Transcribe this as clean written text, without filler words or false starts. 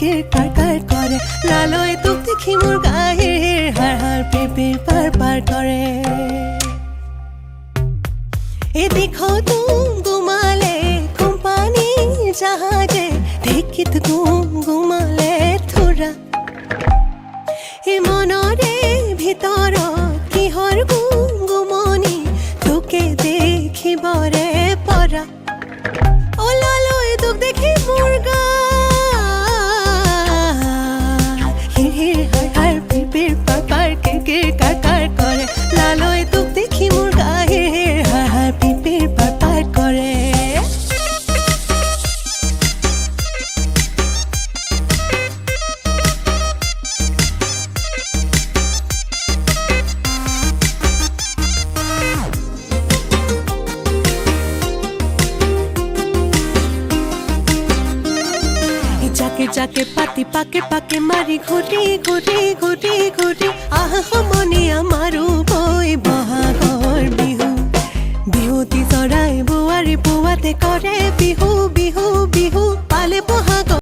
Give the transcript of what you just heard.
কিৰ কাৰ কাৰ কৰে লালৈ তোক দেখি মোৰ গায়ে হাৰ হাৰ পিৰ পাৰ পাৰ কৰে এদিখো তুম গুমালে কোম্পানী জাহাজে দেখিত গুমালে থোৰা এই মনৰে ভিতৰত কিহৰ গুমগুমনি তোকে দেখিবৰে পৰা ওলালৈ তোক দেখি মোৰ গা হিৰ হিৰ হাৰ হাৰ পিৰ পাৰ পাৰ কিৰ কাৰ কাৰ কৰে লালৈ তোক দেখি মোৰ গা হিৰ হিৰ হাৰ হাৰ পিৰ পাৰ পাৰ কৰে जाके पाती पाके पाके मारी घुटी घुटी घुटी घुटी आह मनी आमारू बई बहागर बिहु बिहुती चराई बुआरी पुवाते करे बिहु